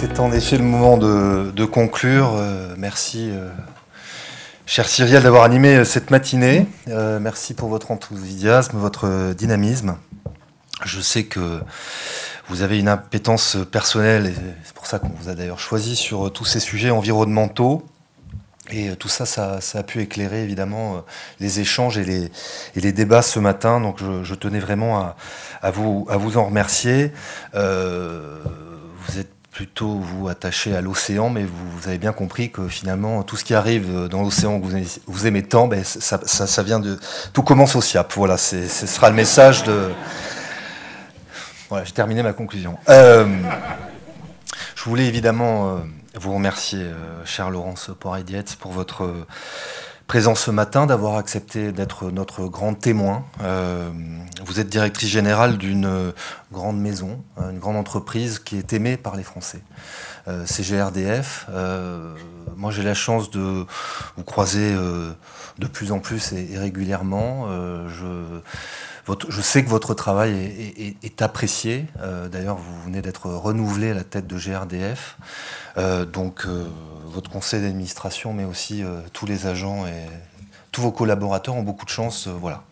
C'est en effet le moment de conclure. Merci, cher Cyrielle, d'avoir animé cette matinée. Merci pour votre enthousiasme, votre dynamisme. Je sais que vous avez une appétence personnelle, et c'est pour ça qu'on vous a d'ailleurs choisi sur tous ces sujets environnementaux. Et tout ça, ça a pu éclairer évidemment les échanges et les débats ce matin. Donc je tenais vraiment à vous en remercier. Vous êtes plutôt vous attaché à l'océan, mais vous avez bien compris que finalement tout ce qui arrive dans l'océan que vous aimez tant, ben, ça vient de... Tout commence au SIAP. Voilà, ce sera le message de... Voilà, j'ai terminé ma conclusion. Je voulais évidemment vous remercier, chère Laurence Poré-Dietz, pour votre présence ce matin, d'avoir accepté d'être notre grand témoin. Vous êtes directrice générale d'une grande maison, une grande entreprise qui est aimée par les Français. C'est GRDF. Moi, j'ai la chance de vous croiser de plus en plus et régulièrement. Je sais que votre travail est apprécié. D'ailleurs, vous venez d'être renouvelé à la tête de GRDF. Donc, votre conseil d'administration, mais aussi tous les agents et tous vos collaborateurs ont beaucoup de chance. Voilà.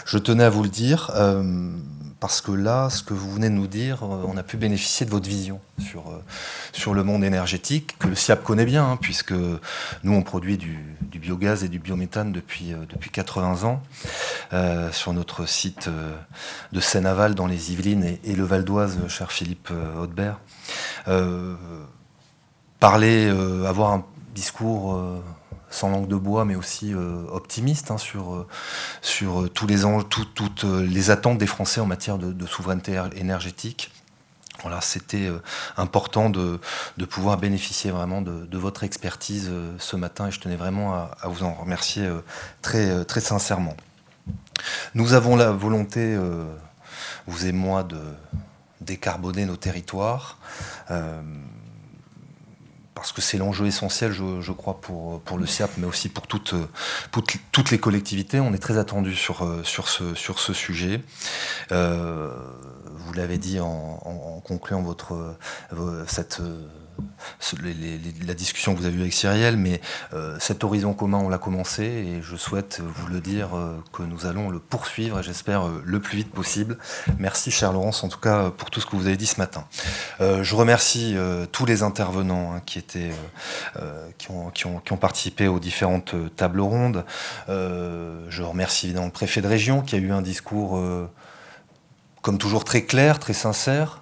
Je tenais à vous le dire, parce que là, ce que vous venez de nous dire, on a pu bénéficier de votre vision sur le monde énergétique, que le SIAP connaît bien, hein, puisque nous, on produit du biogaz et du biométhane depuis 80 ans, sur notre site de Seine-Aval, dans les Yvelines et le Val d'Oise, cher Philippe Haudebert. Avoir un discours sans langue de bois, mais aussi optimiste, hein, sur toutes les attentes des Français en matière de souveraineté énergétique. Voilà, c'était important de pouvoir bénéficier vraiment de votre expertise ce matin, et je tenais vraiment à vous en remercier très, très sincèrement. Nous avons la volonté, vous et moi, de décarboner nos territoires. Parce que c'est l'enjeu essentiel, je crois, pour le SIAP, mais aussi pour toutes les collectivités. On est très attendu sur ce sujet. Vous l'avez dit en concluant la discussion que vous avez eue avec Cyrielle, mais cet horizon commun, on l'a commencé, et je souhaite vous le dire que nous allons le poursuivre, et j'espère le plus vite possible. Merci, chère Laurence, en tout cas, pour tout ce que vous avez dit ce matin. Je remercie tous les intervenants, hein, qui ont participé aux différentes tables rondes. Je remercie évidemment le préfet de région, qui a eu un discours, comme toujours, très clair, très sincère.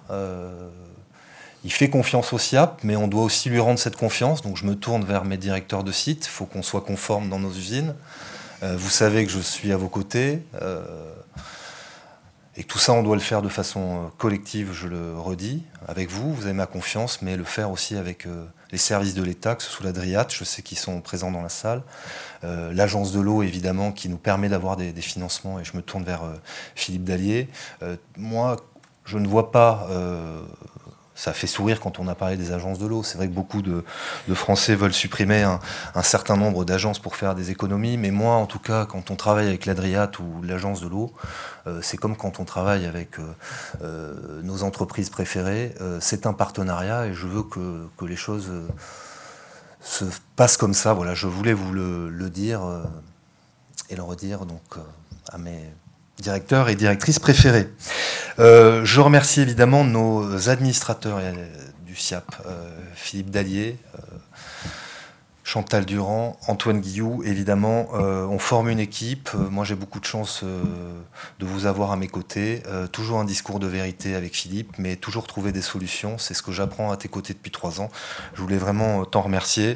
Il fait confiance au SIAP, mais on doit aussi lui rendre cette confiance. Donc je me tourne vers mes directeurs de site. Il faut qu'on soit conforme dans nos usines. Vous savez que je suis à vos côtés. Et tout ça, on doit le faire de façon collective, je le redis, avec vous. Vous avez ma confiance, mais le faire aussi avec les services de l'État, que ce soit la DRIAT, je sais qu'ils sont présents dans la salle. L'Agence de l'eau, évidemment, qui nous permet d'avoir des financements. Et je me tourne vers Philippe Dallier. Moi, je ne vois pas... Ça fait sourire quand on a parlé des agences de l'eau. C'est vrai que beaucoup de Français veulent supprimer un certain nombre d'agences pour faire des économies. Mais moi, en tout cas, quand on travaille avec l'Adriat ou l'agence de l'eau, c'est comme quand on travaille avec nos entreprises préférées. C'est un partenariat, et je veux que les choses se passent comme ça. Voilà, je voulais vous le dire et le redire donc, à mes directeurs et directrices préférés. Je remercie évidemment nos administrateurs du SIAP, Philippe Dallier, Chantal Durand, Antoine Guillou, évidemment. On forme une équipe. Moi, j'ai beaucoup de chance de vous avoir à mes côtés. Toujours un discours de vérité avec Philippe, mais toujours trouver des solutions. C'est ce que j'apprends à tes côtés depuis 3 ans. Je voulais vraiment t'en remercier.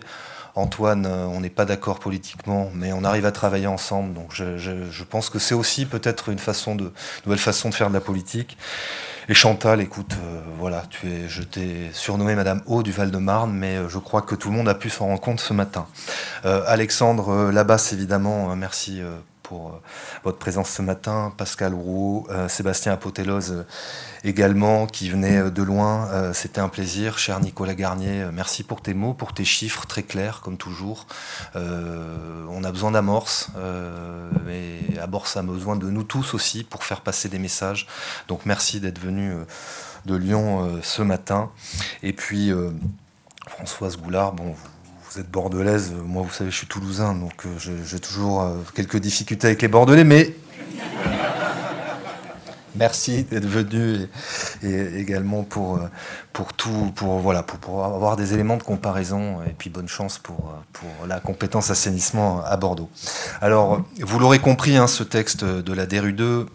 Antoine, on n'est pas d'accord politiquement, mais on arrive à travailler ensemble. Donc je pense que c'est aussi peut-être une nouvelle façon de faire de la politique. Et Chantal, écoute, voilà, je t'ai surnommé Madame O du Val-de-Marne, mais je crois que tout le monde a pu s'en rendre compte ce matin. Alexandre Labasse, évidemment, merci pour votre présence ce matin. Pascal Rouault, Sébastien Apotélos également, qui venait de loin. C'était un plaisir. Cher Nicolas Garnier, merci pour tes mots, pour tes chiffres très clairs, comme toujours. On a besoin d'Amorce, et Amorce a besoin de nous tous aussi pour faire passer des messages. Donc merci d'être venu de Lyon ce matin. Et puis... Françoise Goulard, bon, vous êtes bordelaise, moi vous savez je suis toulousain, donc j'ai toujours quelques difficultés avec les Bordelais, mais merci d'être venu et également pour avoir des éléments de comparaison et puis bonne chance pour la compétence assainissement à Bordeaux. Alors, vous l'aurez compris, hein, ce texte de la DRU 2,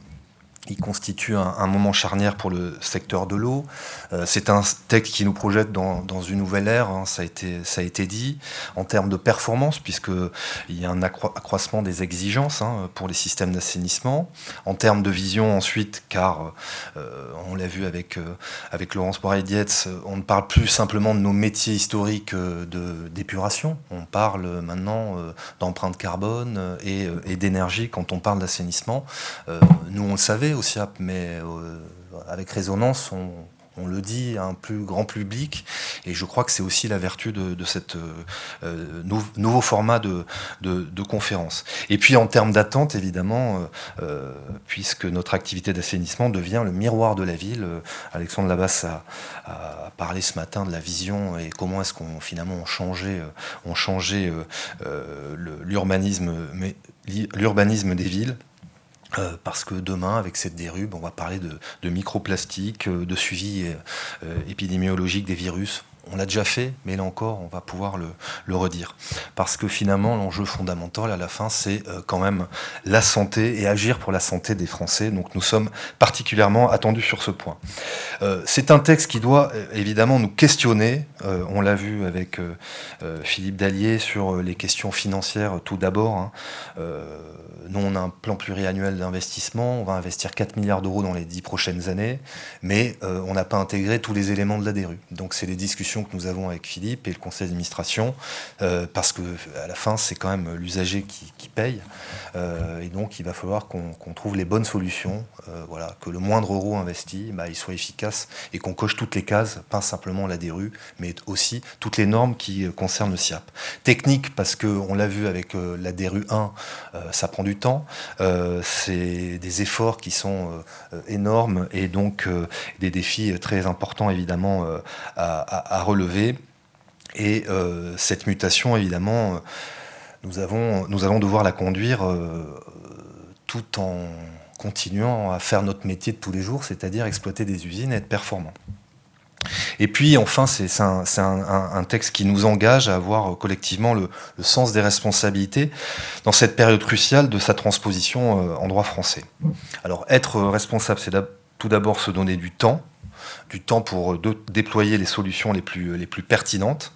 il constitue un moment charnière pour le secteur de l'eau. C'est un texte qui nous projette dans une nouvelle ère, hein, ça a été dit, en termes de performance, puisqu'il y a un accroissement des exigences, hein, pour les systèmes d'assainissement. En termes de vision ensuite, car on l'a vu avec Laurence Poirier-Dietz, on ne parle plus simplement de nos métiers historiques d'épuration, on parle maintenant d'empreinte carbone et d'énergie quand on parle d'assainissement. Nous, on le savait au SIAP, mais avec résonance, on le dit à un plus grand public, et je crois que c'est aussi la vertu de cette nouveau format de conférence. Et puis en termes d'attente, évidemment, puisque notre activité d'assainissement devient le miroir de la ville. Alexandre Labasse a parlé ce matin de la vision et comment est-ce qu'on finalement on changeait l'urbanisme des villes. Parce que demain, avec cette DRU, on va parler de microplastiques, de suivi épidémiologique des virus. On l'a déjà fait, mais là encore, on va pouvoir le redire. Parce que finalement, l'enjeu fondamental à la fin, c'est quand même la santé et agir pour la santé des Français. Donc nous sommes particulièrement attendus sur ce point. C'est un texte qui doit évidemment nous questionner. On l'a vu avec Philippe Dallier sur les questions financières tout d'abord. Hein. Nous, on a un plan pluriannuel d'investissement. On va investir 4 milliards d'euros dans les 10 prochaines années, mais on n'a pas intégré tous les éléments de la DRU. Donc c'est les discussions que nous avons avec Philippe et le conseil d'administration, parce que à la fin, c'est quand même l'usager qui paye. Et donc, il va falloir qu'on trouve les bonnes solutions, voilà, que le moindre euro investi, il soit efficace et qu'on coche toutes les cases, pas simplement la DRU, mais aussi toutes les normes qui concernent le SIAP. Technique, parce qu'on l'a vu avec la DRU 1, ça prend du temps. C'est des efforts qui sont énormes et donc des défis très importants, évidemment, à relever. Et cette mutation, évidemment, nous allons devoir la conduire tout en continuant à faire notre métier de tous les jours, c'est-à-dire exploiter des usines et être performants. Et puis enfin, c'est un texte qui nous engage à avoir collectivement le sens des responsabilités dans cette période cruciale de sa transposition en droit français. Alors être responsable, c'est tout d'abord se donner du temps pour déployer les solutions les plus pertinentes.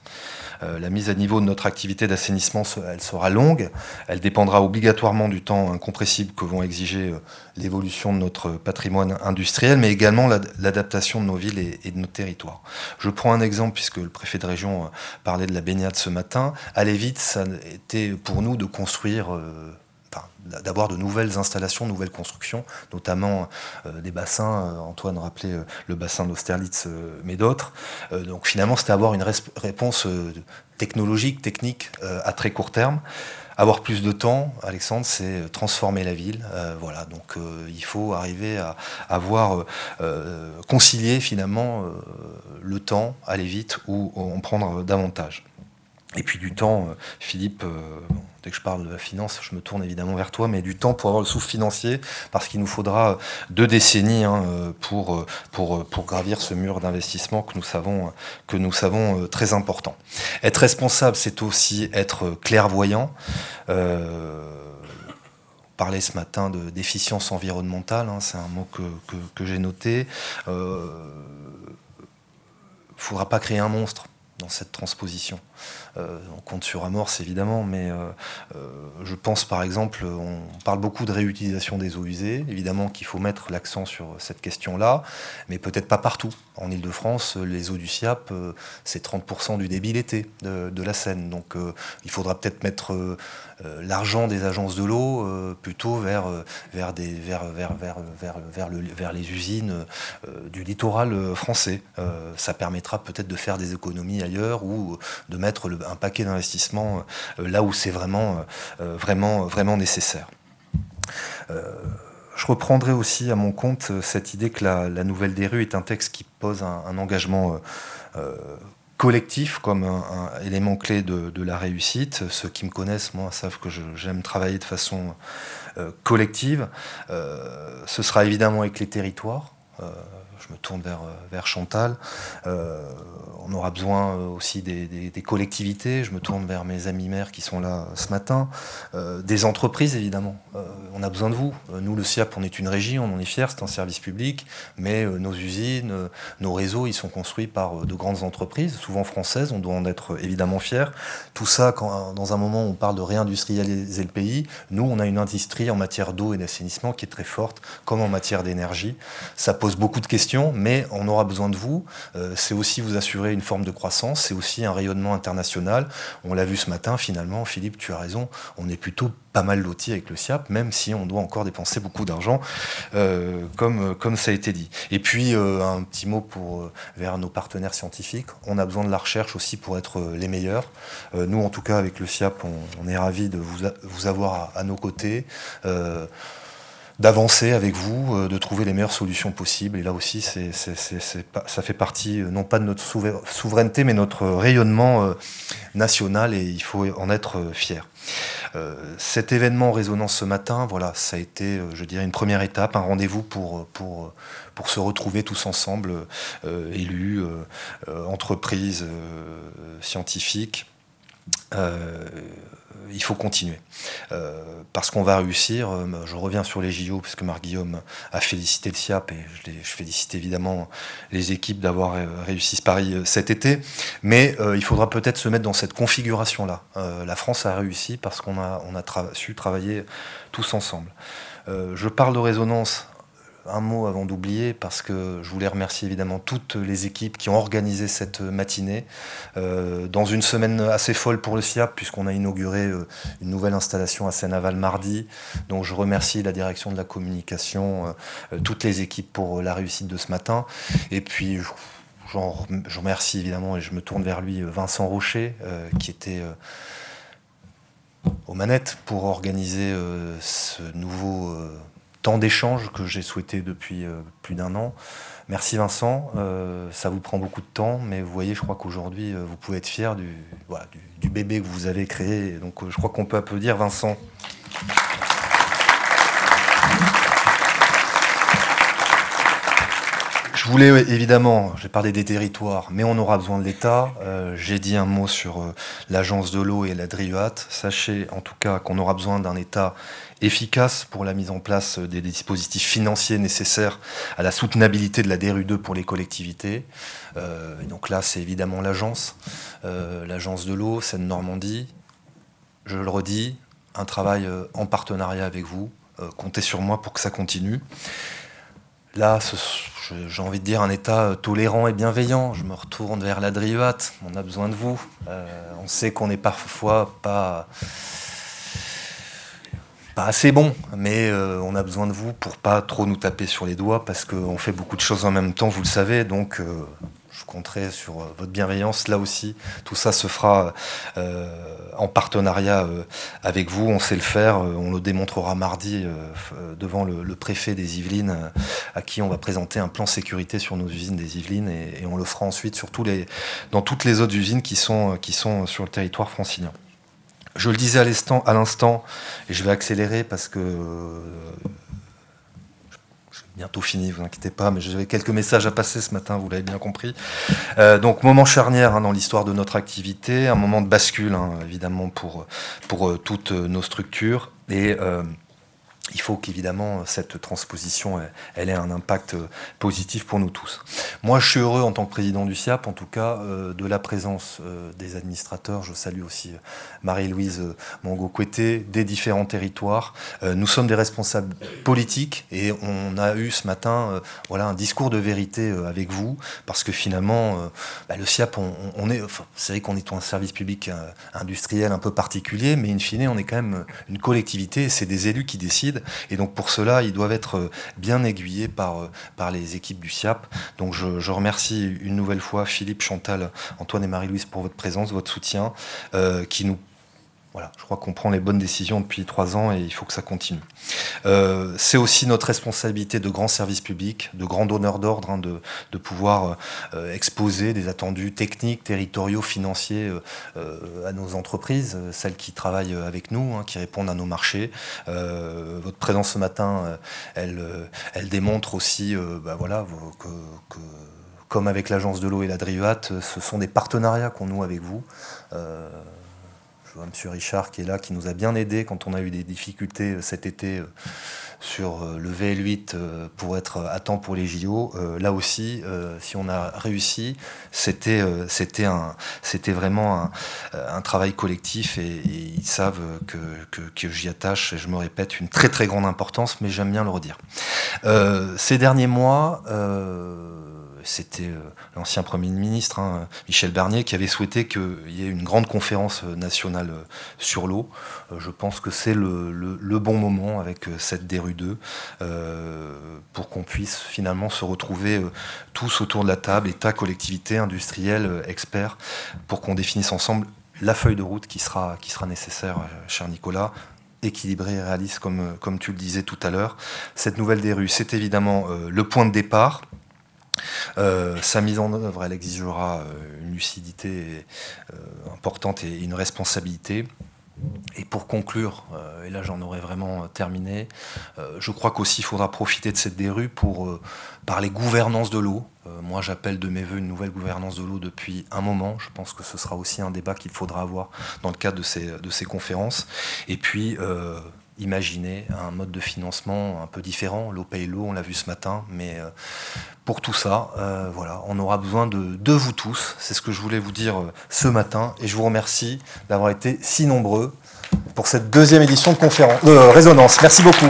La mise à niveau de notre activité d'assainissement, elle sera longue. Elle dépendra obligatoirement du temps incompressible que vont exiger l'évolution de notre patrimoine industriel, mais également l'adaptation de nos villes et de nos territoires. Je prends un exemple, puisque le préfet de région parlait de la baignade ce matin. Aller vite, ça était pour nous de construire... d'avoir de nouvelles installations, de nouvelles constructions, notamment des bassins. Antoine rappelait le bassin d'Austerlitz, mais d'autres. Donc finalement, c'était avoir une réponse technologique, technique, à très court terme. Avoir plus de temps, Alexandre, c'est transformer la ville. Voilà, donc il faut arriver à avoir concilier finalement le temps, aller vite ou en prendre davantage. Et puis du temps, Philippe, dès que je parle de la finance, je me tourne évidemment vers toi, mais du temps pour avoir le souffle financier, parce qu'il nous faudra 2 décennies pour gravir ce mur d'investissement que nous savons très important. Être responsable, c'est aussi être clairvoyant. On parlait ce matin d'efficience environnementale, hein, c'est un mot que j'ai noté. Il ne faudra pas créer un monstre dans cette transposition. On compte sur Amorce évidemment, mais je pense par exemple, on parle beaucoup de réutilisation des eaux usées, évidemment qu'il faut mettre l'accent sur cette question-là, mais peut-être pas partout. En Ile-de-France, les eaux du SIAP, c'est 30% du débit l'été de la Seine, donc il faudra peut-être mettre l'argent des agences de l'eau plutôt vers les usines du littoral français. Ça permettra peut-être de faire des économies ailleurs ou de mettre un paquet d'investissements là où c'est vraiment nécessaire. Je reprendrai aussi à mon compte cette idée que la nouvelle DRU est un texte qui pose un engagement collectif comme un élément clé de la réussite. Ceux qui me connaissent, moi, savent que j'aime travailler de façon collective. Ce sera évidemment avec les territoires. Je me tourne vers Chantal. On aura besoin aussi des collectivités. Je me tourne vers mes amis maires qui sont là ce matin. Des entreprises, évidemment. On a besoin de vous. Nous, le SIAP, on est une régie, on en est fiers, c'est un service public. Mais nos usines, nos réseaux, ils sont construits par de grandes entreprises, souvent françaises. On doit en être évidemment fiers. Tout ça, quand dans un moment où on parle de réindustrialiser le pays, nous, on a une industrie en matière d'eau et d'assainissement qui est très forte, comme en matière d'énergie. Ça pose beaucoup de questions, mais on aura besoin de vous. C'est aussi vous assurer une forme de croissance, c'est aussi un rayonnement international. On l'a vu ce matin, finalement, Philippe, tu as raison, on est plutôt pas mal loti avec le SIAP, même si on doit encore dépenser beaucoup d'argent, comme ça a été dit. Et puis, un petit mot vers nos partenaires scientifiques. On a besoin de la recherche aussi pour être les meilleurs. Nous, en tout cas, avec le SIAP, on est ravis de vous avoir à nos côtés. D'avancer avec vous, de trouver les meilleures solutions possibles. Et là aussi, ça fait partie, non pas de notre souveraineté, mais notre rayonnement national, et il faut en être fier. Cet événement en résonance ce matin, voilà, ça a été, je dirais, une première étape, un rendez-vous pour se retrouver tous ensemble, élus, entreprises, scientifiques. Il faut continuer parce qu'on va réussir. Je reviens sur les JO parce que Marc-Guillaume a félicité le SIAP et je félicite évidemment les équipes d'avoir réussi ce pari cet été, mais il faudra peut-être se mettre dans cette configuration-là. La France a réussi parce qu'on a su travailler tous ensemble. Je parle de résonance. Un mot avant d'oublier, parce que je voulais remercier évidemment toutes les équipes qui ont organisé cette matinée dans une semaine assez folle pour le SIAP, puisqu'on a inauguré une nouvelle installation à Seine-Aval mardi. Donc je remercie la direction de la communication, toutes les équipes pour la réussite de ce matin. Et puis je remercie évidemment, et je me tourne vers lui, Vincent Rocher, qui était aux manettes pour organiser ce nouveau temps d'échange que j'ai souhaité depuis plus d'un an. Merci Vincent, ça vous prend beaucoup de temps, mais vous voyez, je crois qu'aujourd'hui, vous pouvez être fiers du bébé que vous avez créé. Donc je crois qu'on peut applaudir Vincent. Je voulais évidemment, j'ai parlé des territoires, mais on aura besoin de l'État. J'ai dit un mot sur l'agence de l'eau et la DRIUAT. Sachez en tout cas qu'on aura besoin d'un État efficace pour la mise en place des dispositifs financiers nécessaires à la soutenabilité de la DRU2 pour les collectivités. Donc là, c'est évidemment l'agence de l'eau, Seine-Normandie. Je le redis, un travail en partenariat avec vous. Comptez sur moi pour que ça continue. Là, j'ai envie de dire un État tolérant et bienveillant. Je me retourne vers la DRIUAT. On a besoin de vous. On sait qu'on n'est parfois pas assez bon, mais on a besoin de vous pour pas trop nous taper sur les doigts, parce qu'on fait beaucoup de choses en même temps, vous le savez. Donc, je compterai sur votre bienveillance. Là aussi, tout ça se fera en partenariat avec vous. On sait le faire. On le démontrera mardi devant le préfet des Yvelines, à qui on va présenter un plan sécurité sur nos usines des Yvelines, et on le fera ensuite sur dans toutes les autres usines qui sont sur le territoire francilien. Je le disais à l'instant, et je vais accélérer parce que j'ai bientôt fini, vous inquiétez pas, mais j'avais quelques messages à passer ce matin, vous l'avez bien compris. Donc moment charnière dans l'histoire de notre activité, un moment de bascule évidemment pour toutes nos structures, et il faut qu'évidemment cette transposition elle ait un impact positif pour nous tous. Moi, je suis heureux en tant que président du SIAP, en tout cas, de la présence des administrateurs. Je salue aussi Marie-Louise Mongo-Coueté, des différents territoires. Nous sommes des responsables politiques, et on a eu ce matin un discours de vérité avec vous, parce que finalement, le SIAP, c'est vrai qu'on est un service public industriel un peu particulier, mais in fine, on est quand même une collectivité, et c'est des élus qui décident. Et donc pour cela, ils doivent être bien aiguillés par les équipes du SIAP. Donc je remercie une nouvelle fois Philippe, Chantal, Antoine et Marie-Louise pour votre présence, votre soutien, qui nous Voilà, je crois qu'on prend les bonnes décisions depuis 3 ans et il faut que ça continue. C'est aussi notre responsabilité de grands services publics, de grands donneurs d'ordre, de pouvoir exposer des attendus techniques, territoriaux, financiers à nos entreprises, celles qui travaillent avec nous, qui répondent à nos marchés. Votre présence ce matin, elle démontre aussi voilà, que comme avec l'Agence de l'eau et la DRIUAT, ce sont des partenariats qu'on noue avec vous. Je vois M. Richard qui est là, qui nous a bien aidés quand on a eu des difficultés cet été sur le VL8 pour être à temps pour les JO. Là aussi, si on a réussi, c'était vraiment un travail collectif et ils savent que j'y attache, et je me répète, une très très grande importance, mais j'aime bien le redire. Ces derniers mois, c'était l'ancien Premier ministre, Michel Barnier, qui avait souhaité qu'il y ait une grande conférence nationale sur l'eau. Je pense que c'est le bon moment avec cette DRU2 pour qu'on puisse finalement se retrouver tous autour de la table, État, collectivités, industriels, experts, pour qu'on définisse ensemble la feuille de route qui sera nécessaire, cher Nicolas, équilibrée et réaliste, comme tu le disais tout à l'heure. Cette nouvelle DRU, c'est évidemment le point de départ. Sa mise en œuvre, elle exigera une lucidité importante et une responsabilité. Et pour conclure, et là j'en aurais vraiment terminé, je crois qu'aussi il faudra profiter de cette DRU pour parler gouvernance de l'eau. Moi j'appelle de mes voeux une nouvelle gouvernance de l'eau depuis un moment. Je pense que ce sera aussi un débat qu'il faudra avoir dans le cadre de ces conférences. Et puis imaginer un mode de financement un peu différent. L'eau paye l'eau, on l'a vu ce matin, mais pour tout ça, voilà, on aura besoin de vous tous. C'est ce que je voulais vous dire ce matin, et je vous remercie d'avoir été si nombreux pour cette 2e édition de Résonance. Merci beaucoup.